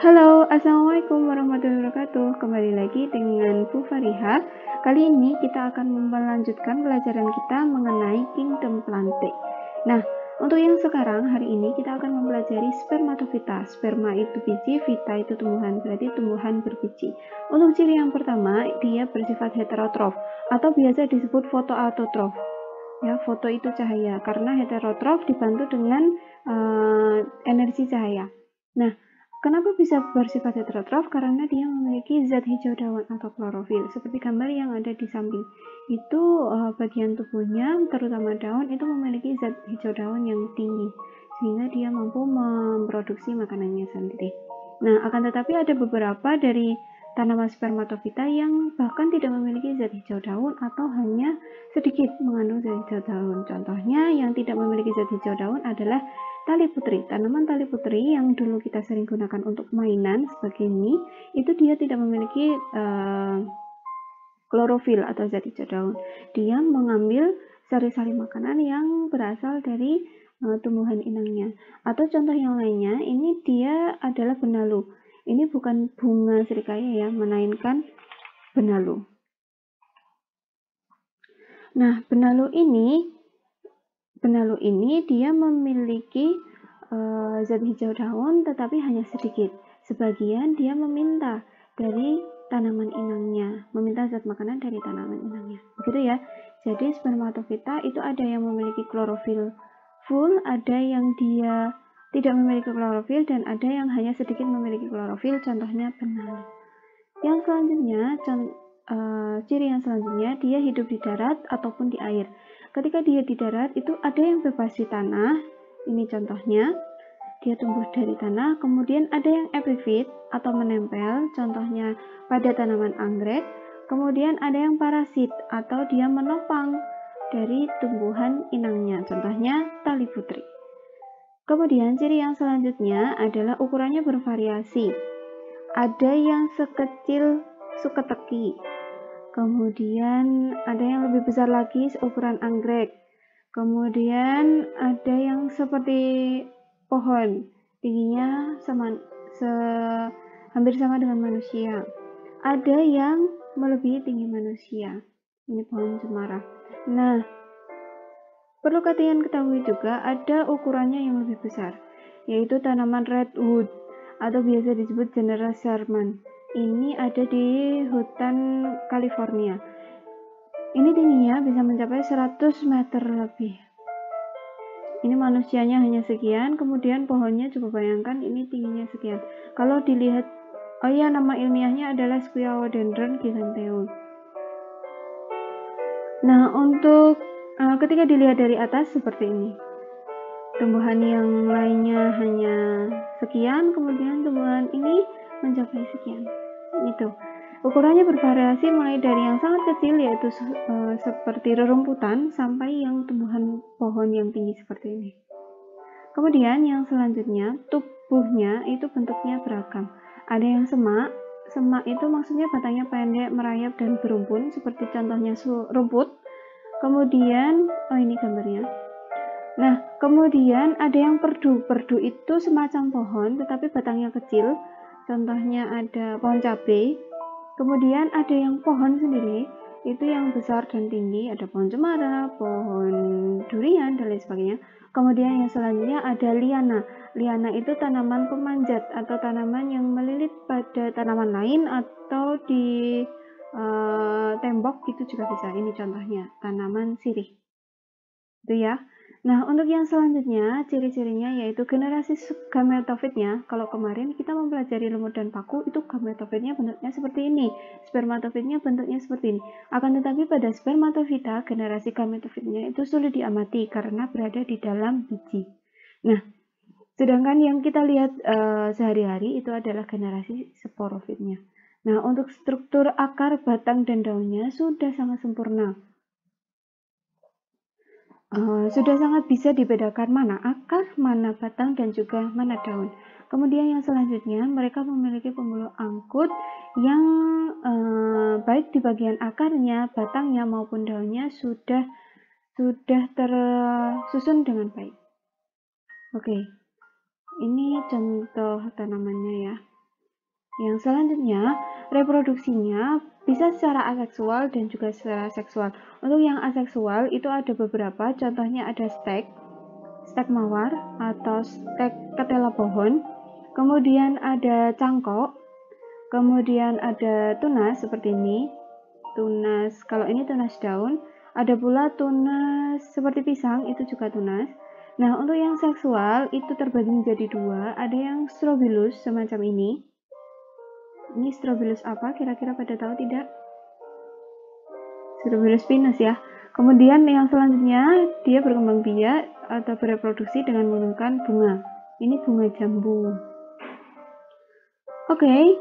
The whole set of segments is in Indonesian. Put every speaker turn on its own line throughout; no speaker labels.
Halo, assalamualaikum warahmatullahi wabarakatuh. Kembali lagi dengan Bu Fariha. Kali ini kita akan melanjutkan pelajaran kita mengenai kingdom plantae. Nah, untuk yang sekarang hari ini kita akan mempelajari spermatofita. Sperma itu biji, vita itu tumbuhan, berarti tumbuhan berbiji. Untuk ciri yang pertama, dia bersifat heterotrof atau biasa disebut fotoautotrof. Ya, foto itu cahaya karena heterotrof dibantu dengan energi cahaya. Nah, kenapa bisa bersifat heterotrof? Karena dia memiliki zat hijau daun atau klorofil. Seperti gambar yang ada di samping. Itu bagian tubuhnya, terutama daun, itu memiliki zat hijau daun yang tinggi. Sehingga dia mampu memproduksi makanannya sendiri. Nah, akan tetapi ada beberapa dari tanaman spermatofita yang bahkan tidak memiliki zat hijau daun atau hanya sedikit mengandung zat hijau daun. Contohnya yang tidak memiliki zat hijau daun adalah tali putri. Tanaman tali putri yang dulu kita sering gunakan untuk mainan sebagai mie, itu dia tidak memiliki klorofil atau zat hijau daun. Dia mengambil sari-sari makanan yang berasal dari tumbuhan inangnya. Atau contoh yang lainnya, ini dia adalah benalu. Ini bukan bunga serikaya ya, melainkan benalu. Nah, benalu ini dia memiliki zat hijau daun tetapi hanya sedikit. Sebagian dia meminta dari tanaman inangnya, meminta zat makanan dari tanaman inangnya. Begitu ya. Jadi spermatofita itu ada yang memiliki klorofil full, ada yang dia tidak memiliki klorofil, dan ada yang hanya sedikit memiliki klorofil, contohnya benalu. Yang selanjutnya, ciri yang selanjutnya, dia hidup di darat ataupun di air. Ketika dia di darat, itu ada yang bebas di tanah, ini contohnya, dia tumbuh dari tanah. Kemudian ada yang epifit atau menempel, contohnya pada tanaman anggrek. Kemudian ada yang parasit atau dia menopang dari tumbuhan inangnya, contohnya tali putri. Kemudian ciri yang selanjutnya adalah ukurannya bervariasi. Ada yang sekecil suketeki, kemudian ada yang lebih besar lagi seukuran anggrek, kemudian ada yang seperti pohon, tingginya hampir sama dengan manusia, ada yang melebihi tinggi manusia, ini pohon cemara. Nah, perlu kalian ketahui juga ada ukurannya yang lebih besar, yaitu tanaman redwood atau biasa disebut General Sherman. Ini ada di hutan California. Ini tingginya bisa mencapai 100 meter lebih. Ini manusianya hanya sekian, kemudian pohonnya coba bayangkan ini tingginya sekian. Kalau dilihat, nama ilmiahnya adalah Squillaudendron giganteum. Nah, untuk ketika dilihat dari atas seperti ini, tumbuhan yang lainnya hanya sekian, kemudian tumbuhan ini mencapai sekian. Itu ukurannya bervariasi mulai dari yang sangat kecil yaitu seperti rerumputan sampai yang tumbuhan pohon yang tinggi seperti ini. Kemudian yang selanjutnya, tubuhnya itu bentuknya beragam. Ada yang semak itu maksudnya batangnya pendek, merayap dan berumpun seperti contohnya rumput. Kemudian ini gambarnya. Nah, kemudian ada yang perdu. Perdu itu semacam pohon tetapi batangnya kecil. Contohnya ada pohon cabai. Kemudian ada yang pohon sendiri, itu yang besar dan tinggi, ada pohon cemara, pohon durian, dan lain sebagainya. Kemudian yang selanjutnya ada liana. Liana itu tanaman pemanjat atau tanaman yang melilit pada tanaman lain atau di tembok, itu juga bisa. Ini contohnya tanaman sirih. Itu ya. Nah, untuk yang selanjutnya, ciri-cirinya yaitu generasi gametofitnya. Kalau kemarin kita mempelajari lumut dan paku, itu gametofitnya bentuknya seperti ini. Spermatofitnya bentuknya seperti ini. Akan tetapi pada spermatofita, generasi gametofitnya itu sulit diamati karena berada di dalam biji. Nah, sedangkan yang kita lihat sehari-hari itu adalah generasi sporofitnya. Nah, untuk struktur akar, batang, dan daunnya sudah sangat sempurna. Sudah sangat bisa dibedakan mana akar, mana batang, dan juga mana daun. Kemudian yang selanjutnya, mereka memiliki pembuluh angkut yang baik di bagian akarnya, batangnya, maupun daunnya sudah tersusun dengan baik. Oke, ini contoh tanamannya ya. Yang selanjutnya, reproduksinya bisa secara aseksual dan juga secara seksual. Untuk yang aseksual itu ada beberapa, contohnya ada stek mawar atau stek ketela pohon, kemudian ada cangkok, kemudian ada tunas seperti ini, tunas, kalau ini tunas daun, ada pula tunas seperti pisang, itu juga tunas. Nah, untuk yang seksual itu terbagi menjadi dua, ada yang strobilus semacam ini. Ini strobilus apa? Kira-kira pada tahu tidak? Strobilus pinus ya. Kemudian yang selanjutnya dia berkembang biak atau bereproduksi dengan menggunakan bunga. Ini bunga jambu. Oke.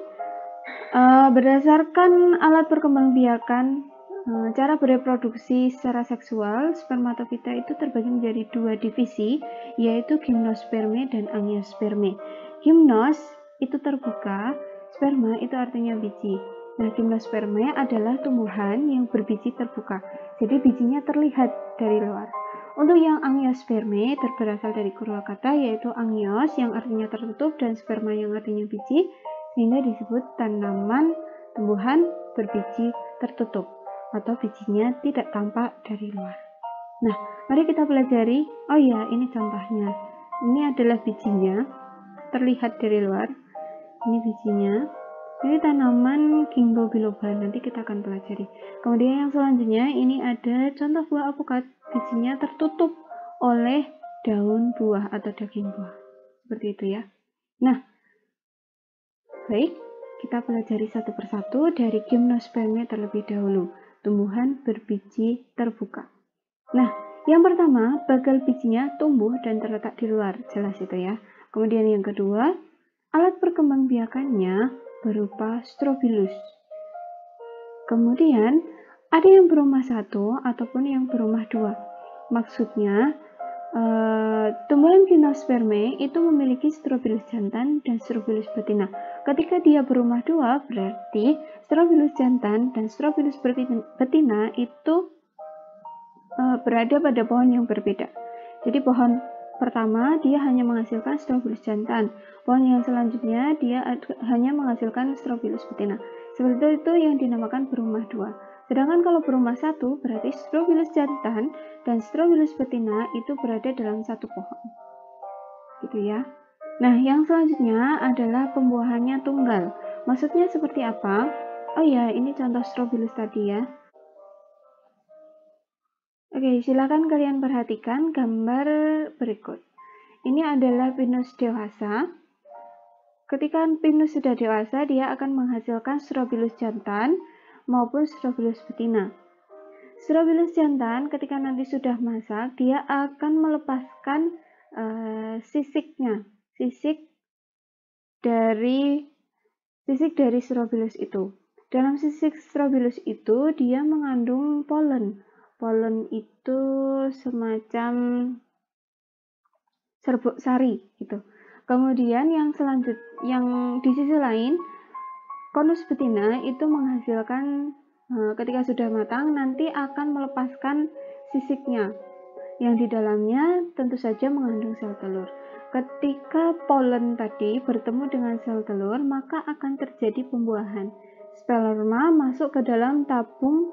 Berdasarkan alat perkembangbiakan, cara bereproduksi secara seksual, spermatofita itu terbagi menjadi dua divisi, yaitu gimnosperme dan angiosperme. Gimnos itu terbuka, sperma itu artinya biji. Nah, gimnosperme adalah tumbuhan yang berbiji terbuka, jadi bijinya terlihat dari luar. Untuk yang angiosperme berasal dari kata yaitu angios yang artinya tertutup dan sperma yang artinya biji, sehingga disebut tanaman tumbuhan berbiji tertutup atau bijinya tidak tampak dari luar. Nah, mari kita pelajari. Oh ya, ini contohnya. Ini adalah bijinya, terlihat dari luar. Ini bijinya. Ini tanaman ginkgo biloba, nanti kita akan pelajari. Kemudian yang selanjutnya, ini ada contoh buah alpukat, bijinya tertutup oleh daun buah atau daging buah. Seperti itu ya. Nah, baik, kita pelajari satu persatu dari gimnosperme terlebih dahulu, tumbuhan berbiji terbuka. Nah, yang pertama, bagal bijinya tumbuh dan terletak di luar, jelas itu ya. Kemudian yang kedua, alat perkembangbiakannya berupa strobilus. Kemudian, ada yang berumah satu ataupun yang berumah dua. Maksudnya, tumbuhan gimnosperme itu memiliki strobilus jantan dan strobilus betina. Ketika dia berumah dua, berarti strobilus jantan dan strobilus betina itu berada pada pohon yang berbeda. Jadi pohon pertama dia hanya menghasilkan strobilus jantan, pohon yang selanjutnya dia hanya menghasilkan strobilus betina. Seperti itu yang dinamakan berumah dua. Sedangkan kalau berumah satu, berarti strobilus jantan dan strobilus betina itu berada dalam satu pohon. Gitu ya. Nah, yang selanjutnya adalah pembuahannya tunggal. Maksudnya seperti apa? Oh ya, ini contoh strobilus tadi ya. Oke, silakan kalian perhatikan gambar berikut. Ini adalah pinus dewasa. Ketika pinus sudah dewasa, dia akan menghasilkan strobilus jantan maupun strobilus betina. Strobilus jantan ketika nanti sudah masak, dia akan melepaskan sisiknya, sisik dari strobilus itu. Dalam sisik strobilus itu dia mengandung polen. Polen itu semacam serbuk sari gitu. Kemudian yang di sisi lain, konus betina itu menghasilkan ketika sudah matang nanti akan melepaskan sisiknya yang di dalamnya tentu saja mengandung sel telur. Ketika polen tadi bertemu dengan sel telur, maka akan terjadi pembuahan. Sperma masuk ke dalam tabung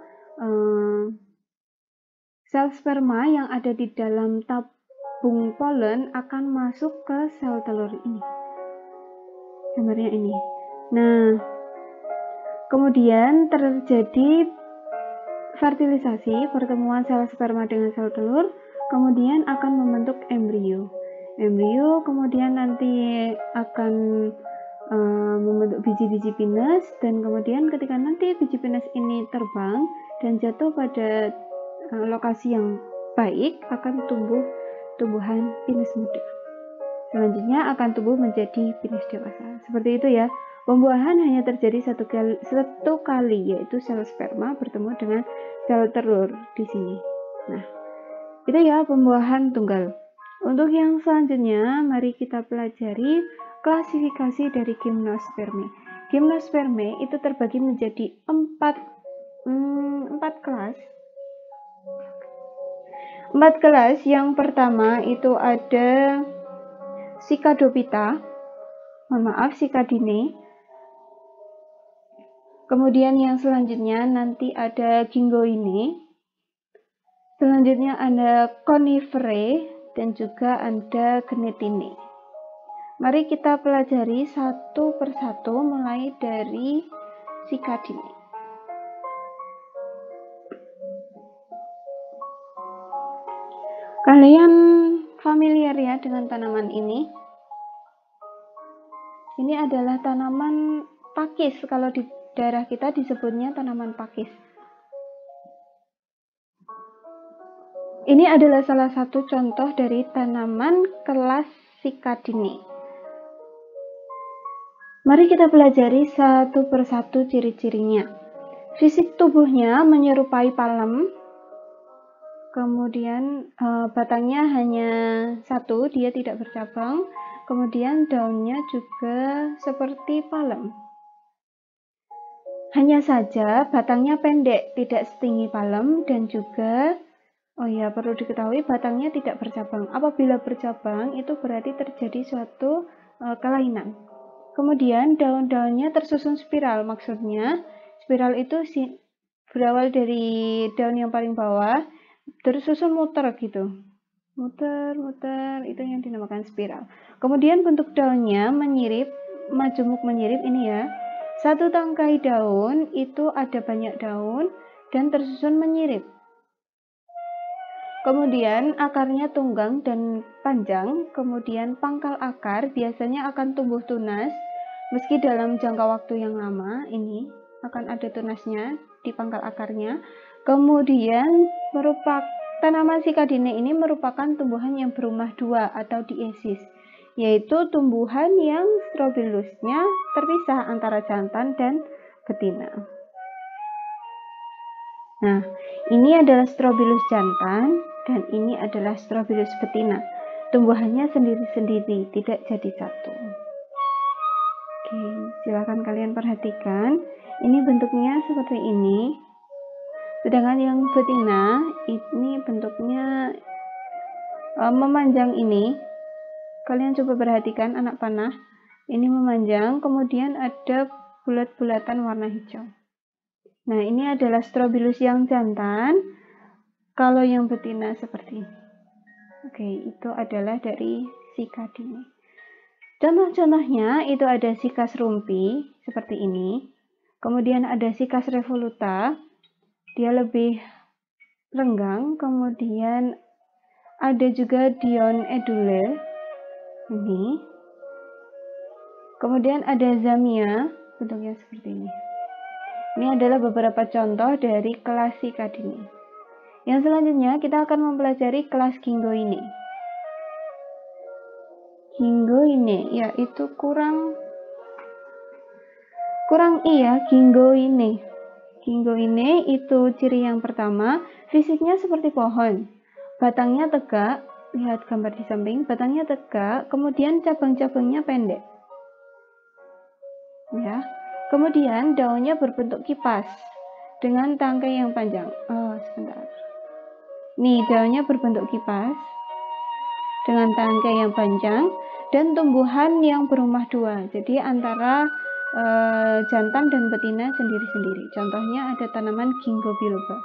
sel sperma yang ada di dalam tabung polen akan masuk ke sel telur ini. Gambarnya ini. Nah, kemudian terjadi fertilisasi, pertemuan sel sperma dengan sel telur, kemudian akan membentuk embrio. Embrio kemudian nanti akan membentuk biji-biji pinus, dan kemudian ketika nanti biji pinus ini terbang dan jatuh pada lokasi yang baik, akan tumbuh tumbuhan pinus muda. Selanjutnya akan tumbuh menjadi pinus dewasa. Seperti itu ya. Pembuahan hanya terjadi satu kali, yaitu sel sperma bertemu dengan sel telur di sini. Nah, itu ya pembuahan tunggal. Untuk yang selanjutnya, mari kita pelajari klasifikasi dari gimnosperme. Gimnosperme itu terbagi menjadi empat kelas. 4 kelas. Yang pertama itu ada Cycadophyta, Cycadinae. Kemudian yang selanjutnya nanti ada ginkgo ini. Selanjutnya ada coniferae dan juga ada genetine. Mari kita pelajari satu persatu mulai dari Cycadinae. Kalian familiar ya dengan tanaman ini? Ini adalah tanaman pakis, kalau di daerah kita disebutnya tanaman pakis. Ini adalah salah satu contoh dari tanaman kelas Cycadinae. Mari kita pelajari satu persatu ciri-cirinya. Fisik tubuhnya menyerupai palem, kemudian batangnya hanya satu, dia tidak bercabang, kemudian daunnya juga seperti palem. Hanya saja batangnya pendek, tidak setinggi palem, dan juga perlu diketahui batangnya tidak bercabang. Apabila bercabang itu berarti terjadi suatu kelainan. Kemudian daun-daunnya tersusun spiral, maksudnya spiral itu berawal dari daun yang paling bawah, tersusun muter gitu. Muter, itu yang dinamakan spiral. Kemudian bentuk daunnya menyirip, majemuk menyirip ini ya. Satu tangkai daun itu ada banyak daun dan tersusun menyirip. Kemudian akarnya tunggang dan panjang, kemudian pangkal akar biasanya akan tumbuh tunas, meski dalam jangka waktu yang lama ini akan ada tunasnya di pangkal akarnya. Kemudian tanaman Cycadinae ini merupakan tumbuhan yang berumah dua atau diesis, yaitu tumbuhan yang strobilusnya terpisah antara jantan dan betina. Nah, ini adalah strobilus jantan dan ini adalah strobilus betina. Tumbuhannya sendiri-sendiri, tidak jadi satu. Oke, silakan kalian perhatikan. Ini bentuknya seperti ini. Sedangkan yang betina ini bentuknya memanjang ini. Kalian coba perhatikan anak panah. Ini memanjang, kemudian ada bulat-bulatan warna hijau. Nah, ini adalah strobilus yang jantan. Kalau yang betina seperti ini. Oke, itu adalah dari Cycadinae. Contoh-contohnya itu ada Cycas rumpi seperti ini. Kemudian ada Cycas revoluta. Dia lebih renggang. Kemudian ada juga Dion edule. Ini. Kemudian ada Zamia, bentuknya seperti ini. Ini adalah beberapa contoh dari kelas Cycadinae. Yang selanjutnya kita akan mempelajari kelas Ginkgoinae. Ginkgoinae yaitu kurang iya Ginkgoinae. Ginkgoinae itu ciri yang pertama, fisiknya seperti pohon. Batangnya tegak, lihat gambar di samping, batangnya tegak, kemudian cabang-cabangnya pendek. Ya. Kemudian daunnya berbentuk kipas dengan tangkai yang panjang. Sebentar. Nih, daunnya berbentuk kipas dengan tangkai yang panjang dan tumbuhan yang berumah dua. Jadi antara jantan dan betina sendiri-sendiri. Contohnya ada tanaman Ginkgo biloba.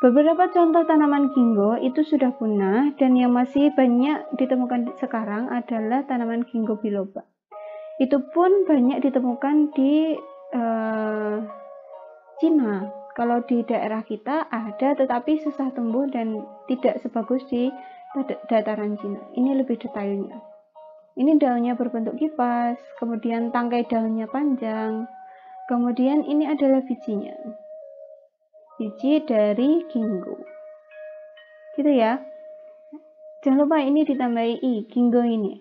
Beberapa contoh tanaman ginkgo itu sudah punah dan yang masih banyak ditemukan sekarang adalah tanaman Ginkgo biloba. Itu pun banyak ditemukan di Cina. Kalau di daerah kita ada, tetapi susah tumbuh dan tidak sebagus di dataran Cina. Ini lebih detailnya. Ini daunnya berbentuk kipas, kemudian tangkai daunnya panjang, kemudian ini adalah bijinya. Biji dari ginkgo. Gitu ya. Jangan lupa ini ditambahi i, Ginkgoinae.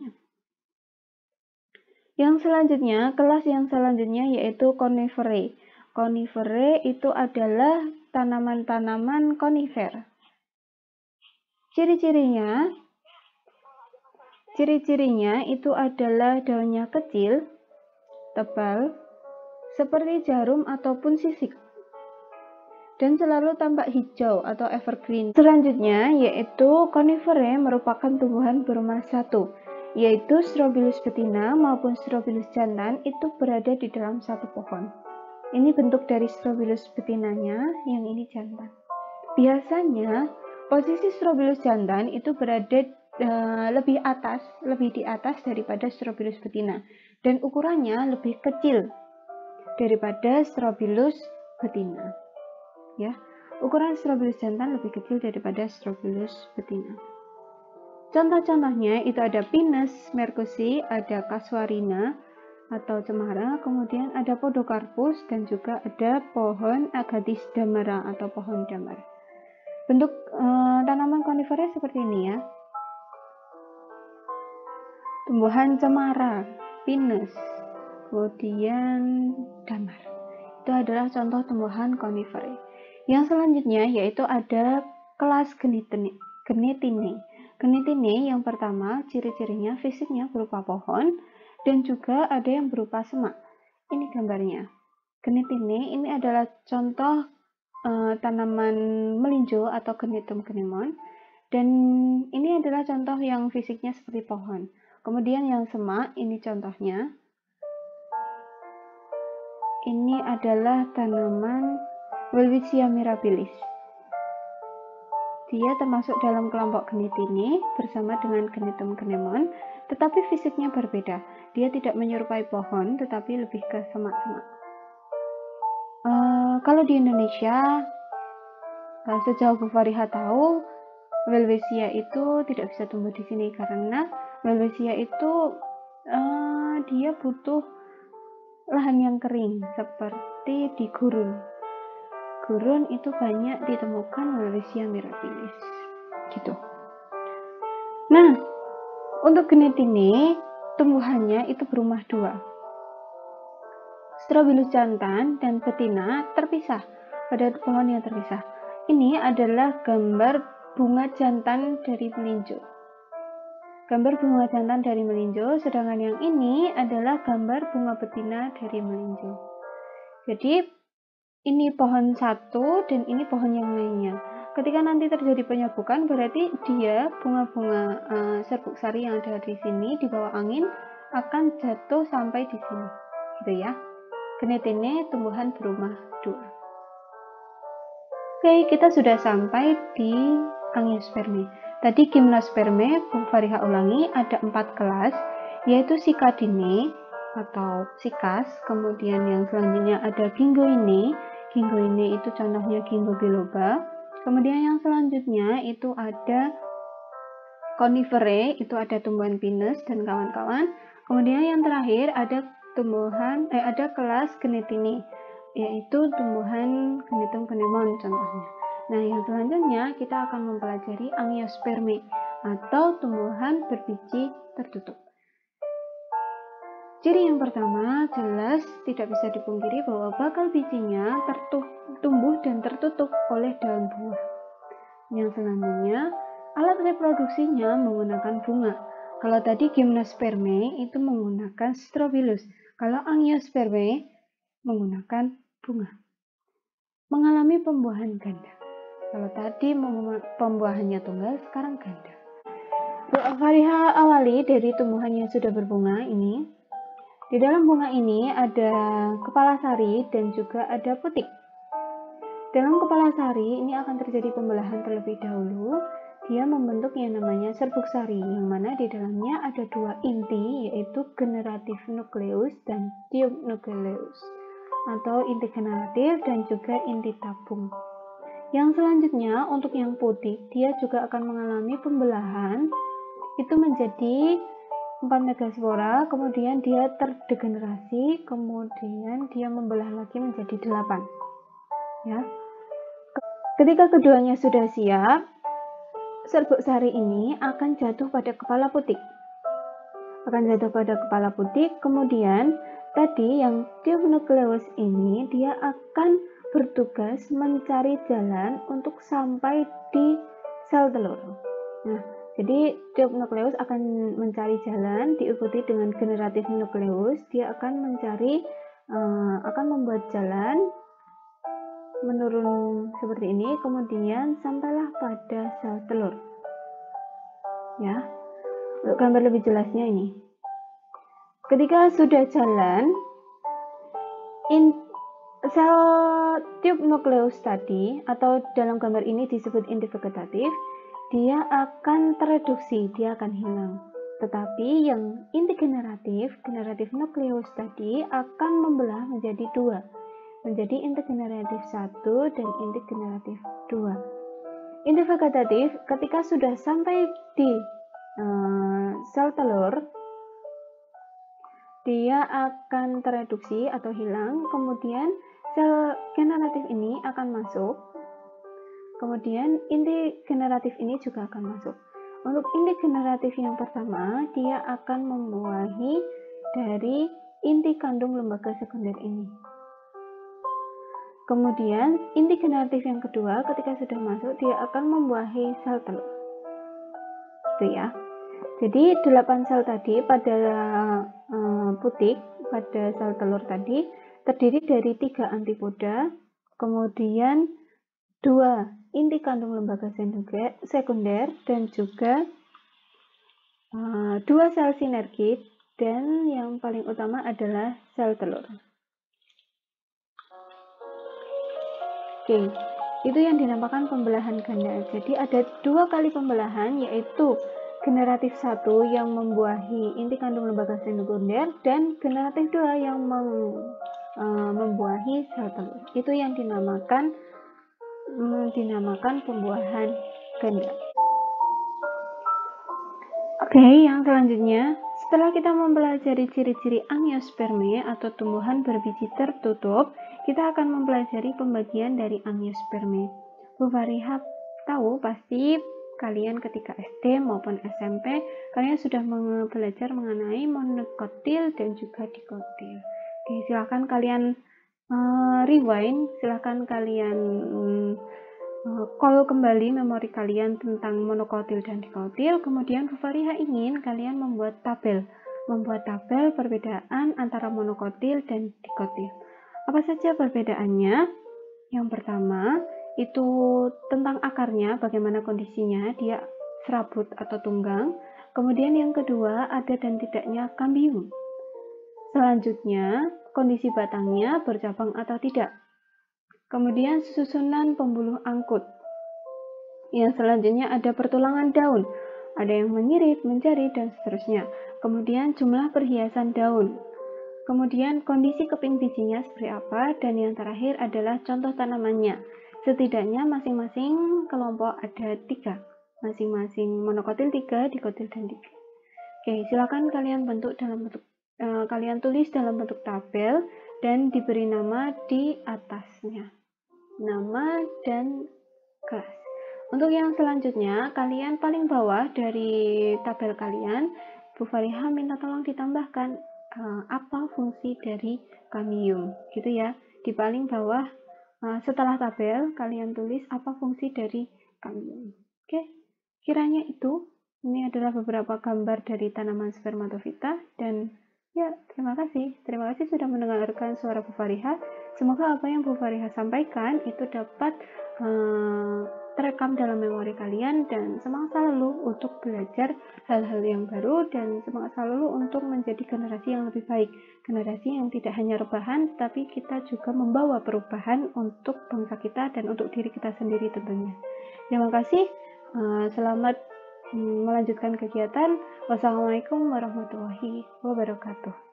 Yang selanjutnya, kelas yang selanjutnya yaitu coniferae. Coniferae itu adalah tanaman-tanaman konifer. Ciri-cirinya itu adalah daunnya kecil, tebal, seperti jarum ataupun sisik, dan selalu tampak hijau atau evergreen. Selanjutnya yaitu coniferae merupakan tumbuhan berumah satu, yaitu strobilus betina maupun strobilus jantan itu berada di dalam satu pohon. Ini bentuk dari strobilus betinanya, yang ini jantan. Biasanya posisi strobilus jantan itu berada lebih di atas daripada strobilus betina, dan ukurannya lebih kecil daripada strobilus betina. Ya, ukuran strobilus jantan lebih kecil daripada strobilus betina. Contoh-contohnya itu ada Pinus mercusi, ada Casuarina atau cemara, kemudian ada Podocarpus, dan juga ada pohon Agathis damara atau pohon damar. Bentuk tanaman konifernya seperti ini ya. Tumbuhan cemara, Pinus, kemudian damar. Itu adalah contoh tumbuhan konifer. Yang selanjutnya yaitu ada kelas Genetinae. Genetinae yang pertama ciri-cirinya fisiknya berupa pohon dan juga ada yang berupa semak. Ini gambarnya. Genetinae ini adalah contoh tanaman melinjo atau Genetum genemon, dan ini adalah contoh yang fisiknya seperti pohon. Kemudian yang semak ini contohnya. Ini adalah tanaman Welwitschia mirabilis. Dia termasuk dalam kelompok Genetinae bersama dengan Genetum genemon, tetapi fisiknya berbeda. Dia tidak menyerupai pohon, tetapi lebih ke semak-semak. Kalau di Indonesia, sejauh Bu Fariha tahu, Welwitschia itu tidak bisa tumbuh di sini karena Welwitschia itu dia butuh lahan yang kering seperti di gurun. Gurun itu banyak ditemukan Welwitschia mirabilis. Gitu. Nah, untuk Genetinae tumbuhannya itu berumah dua. Strobilus jantan dan betina terpisah pada pohon yang terpisah. Ini adalah gambar bunga jantan dari melinjo. Gambar bunga jantan dari melinjo, sedangkan yang ini adalah gambar bunga betina dari melinjo. Jadi ini pohon satu dan ini pohon yang lainnya. Ketika nanti terjadi penyebukan, berarti dia bunga-bunga serbuk sari yang ada di sini di bawah angin akan jatuh sampai di sini, gitu ya. Genetinae tumbuhan berumah dua. Oke, kita sudah sampai di Angiospermae. Tadi Gymnospermae, Bu Fariha ulangi, ada 4 kelas, yaitu Cycadinae atau Cycas, kemudian yang selanjutnya ada Gingoinae. Gingoinae itu contohnya Ginkgo biloba. Kemudian yang selanjutnya itu ada Coniferae, itu ada tumbuhan Pinus dan kawan-kawan. Kemudian yang terakhir ada ada kelas Genetinae, yaitu tumbuhan Genetum genemon contohnya. Nah, yang selanjutnya kita akan mempelajari Angiospermae atau tumbuhan berbiji tertutup. Ciri yang pertama jelas tidak bisa dipungkiri bahwa bakal bijinya tumbuh dan tertutup oleh daun buah. Yang selanjutnya, alat reproduksinya menggunakan bunga. Kalau tadi Gymnospermae itu menggunakan strobilus, kalau Angiospermae menggunakan bunga. Mengalami pembuahan ganda. Kalau tadi pembuahannya tunggal, sekarang ganda. Bu Fariha awali dari tumbuhan yang sudah berbunga ini. Di dalam bunga ini ada kepala sari dan juga ada putik. Dalam kepala sari ini akan terjadi pembelahan terlebih dahulu. Dia membentuk yang namanya serbuk sari, yang mana di dalamnya ada 2 inti, yaitu generatif nukleus dan tube nukleus, atau inti generatif dan juga inti tabung. Yang selanjutnya untuk yang putik, dia juga akan mengalami pembelahan, itu menjadi 4 megaspora, kemudian dia terdegenerasi, kemudian dia membelah lagi menjadi 8. Ya. Ketika keduanya sudah siap, serbuk sari ini akan jatuh pada kepala putik. Kemudian tadi yang tube nukleus ini dia akan bertugas mencari jalan untuk sampai di sel telur. Nah, jadi tube nukleus akan mencari jalan diikuti dengan generatif nukleus. Dia akan membuat jalan menurun seperti ini, kemudian sampailah pada sel telur. Ya, untuk gambar lebih jelasnya ini. Ketika sudah jalan, Sel tube nukleus tadi, atau dalam gambar ini disebut inti vegetatif, dia akan tereduksi, dia akan hilang. Tetapi yang inti generatif nukleus tadi akan membelah menjadi dua, menjadi inti generatif 1 dan inti generatif 2. Inti vegetatif ketika sudah sampai di sel telur, dia akan tereduksi atau hilang, kemudian sel generatif ini akan masuk, kemudian inti generatif ini juga akan masuk. Untuk inti generatif yang pertama, dia akan membuahi dari inti kandung lembaga sekunder ini. Kemudian inti generatif yang kedua ketika sudah masuk, dia akan membuahi sel telur. Itu ya. Jadi 8 sel tadi pada putik, pada sel telur tadi terdiri dari 3 antipoda, kemudian 2 inti kandung lembaga sekunder, dan juga 2 sel sinergit, dan yang paling utama adalah sel telur. Oke, itu yang dinamakan pembelahan ganda. Jadi ada 2 kali pembelahan, yaitu generatif 1 yang membuahi inti kandung lembaga sekunder, dan generatif 2 yang membuahi sel telur. Itu yang dinamakan pembuahan ganda. Oke, yang selanjutnya, setelah kita mempelajari ciri-ciri angiosperme atau tumbuhan berbiji tertutup, kita akan mempelajari pembagian dari angiosperme. Bu Fariha tahu pasti kalian ketika SD maupun SMP, kalian sudah belajar mengenai monokotil dan juga dikotil. Oke, silahkan kalian rewind, silahkan kalian call kembali memori kalian tentang monokotil dan dikotil. Kemudian Bu Fariha ingin kalian membuat tabel perbedaan antara monokotil dan dikotil. Apa saja perbedaannya? Yang pertama, itu tentang akarnya, bagaimana kondisinya, dia serabut atau tunggang. Kemudian yang kedua, ada dan tidaknya kambium. Selanjutnya, kondisi batangnya bercabang atau tidak. Kemudian susunan pembuluh angkut. Yang selanjutnya ada pertulangan daun, ada yang menyirip, mencari, dan seterusnya. Kemudian jumlah perhiasan daun. Kemudian kondisi keping bijinya seperti apa, dan yang terakhir adalah contoh tanamannya. Setidaknya masing-masing kelompok ada 3, masing-masing monokotil 3, dikotil dan 3. Oke, silakan kalian kalian tulis dalam bentuk tabel dan diberi nama di atasnya, nama dan kelas. Untuk yang selanjutnya, kalian paling bawah dari tabel kalian, Bu Fariha minta tolong ditambahkan apa fungsi dari kambium, gitu ya. Di paling bawah setelah tabel kalian tulis apa fungsi dari kambium. Oke, kiranya itu. Ini adalah beberapa gambar dari tanaman spermatofita, dan ya, terima kasih sudah mendengarkan suara Bu Fariha. Semoga apa yang Bu Fariha sampaikan itu dapat terekam dalam memori kalian, dan semangat selalu untuk belajar hal-hal yang baru, dan semangat selalu untuk menjadi generasi yang lebih baik, generasi yang tidak hanya rebahan, tapi kita juga membawa perubahan untuk bangsa kita dan untuk diri kita sendiri tentunya. Terima kasih, selamat melanjutkan kegiatan. Wassalamualaikum warahmatullahi wabarakatuh.